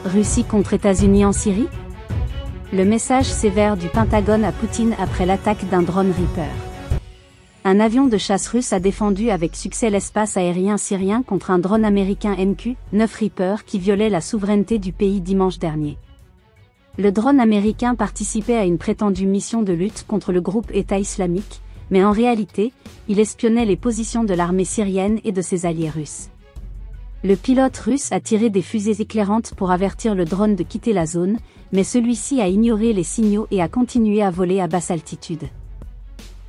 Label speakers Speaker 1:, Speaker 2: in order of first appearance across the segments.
Speaker 1: Russie contre États-Unis en Syrie? Le message sévère du Pentagone à Poutine après l'attaque d'un drone Reaper. Un avion de chasse russe a défendu avec succès l'espace aérien syrien contre un drone américain MQ-9 Reaper qui violait la souveraineté du pays dimanche dernier. Le drone américain participait à une prétendue mission de lutte contre le groupe État islamique, mais en réalité, il espionnait les positions de l'armée syrienne et de ses alliés russes. Le pilote russe a tiré des fusées éclairantes pour avertir le drone de quitter la zone, mais celui-ci a ignoré les signaux et a continué à voler à basse altitude.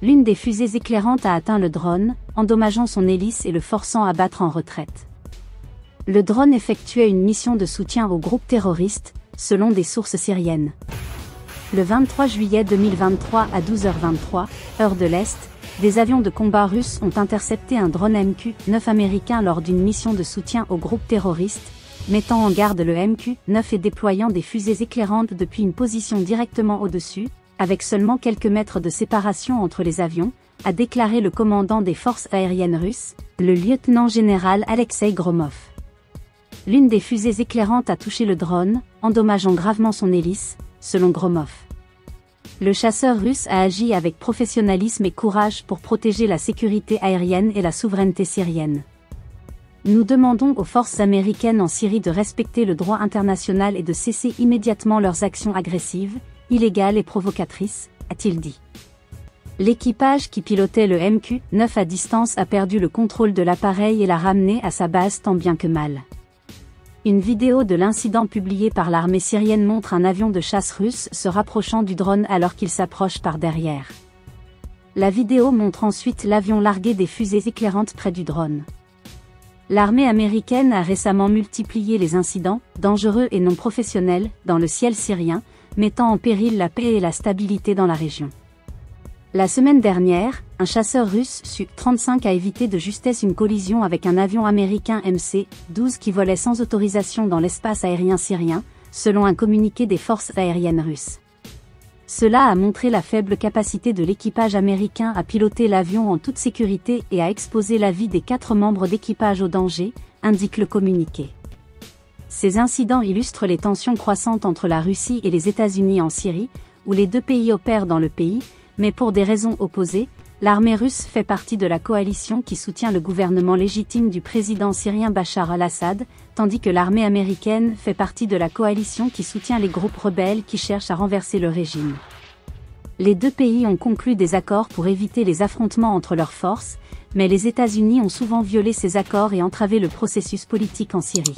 Speaker 1: L'une des fusées éclairantes a atteint le drone, endommageant son hélice et le forçant à battre en retraite. Le drone effectuait une mission de soutien au groupe terroriste, selon des sources syriennes. Le 23 juillet 2023 à 12h23, heure de l'Est, des avions de combat russes ont intercepté un drone MQ-9 américain lors d'une mission de soutien au groupe terroriste, mettant en garde le MQ-9 et déployant des fusées éclairantes depuis une position directement au-dessus, avec seulement quelques mètres de séparation entre les avions, a déclaré le commandant des forces aériennes russes, le lieutenant-général Alexei Gromov. L'une des fusées éclairantes a touché le drone, endommageant gravement son hélice, selon Gromov. Le chasseur russe a agi avec professionnalisme et courage pour protéger la sécurité aérienne et la souveraineté syrienne. Nous demandons aux forces américaines en Syrie de respecter le droit international et de cesser immédiatement leurs actions agressives, illégales et provocatrices, a-t-il dit. L'équipage qui pilotait le MQ-9 à distance a perdu le contrôle de l'appareil et l'a ramené à sa base tant bien que mal. Une vidéo de l'incident publiée par l'armée syrienne montre un avion de chasse russe se rapprochant du drone alors qu'il s'approche par derrière. La vidéo montre ensuite l'avion larguer des fusées éclairantes près du drone. L'armée américaine a récemment multiplié les incidents, dangereux et non professionnels, dans le ciel syrien, mettant en péril la paix et la stabilité dans la région. La semaine dernière, un chasseur russe Su-35 a évité de justesse une collision avec un avion américain MC-12 qui volait sans autorisation dans l'espace aérien syrien, selon un communiqué des forces aériennes russes. Cela a montré la faible capacité de l'équipage américain à piloter l'avion en toute sécurité et à exposer la vie des 4 membres d'équipage au danger, indique le communiqué. Ces incidents illustrent les tensions croissantes entre la Russie et les États-Unis en Syrie, où les deux pays opèrent dans le pays, mais pour des raisons opposées. L'armée russe fait partie de la coalition qui soutient le gouvernement légitime du président syrien Bachar al-Assad, tandis que l'armée américaine fait partie de la coalition qui soutient les groupes rebelles qui cherchent à renverser le régime. Les deux pays ont conclu des accords pour éviter les affrontements entre leurs forces, mais les États-Unis ont souvent violé ces accords et entravé le processus politique en Syrie.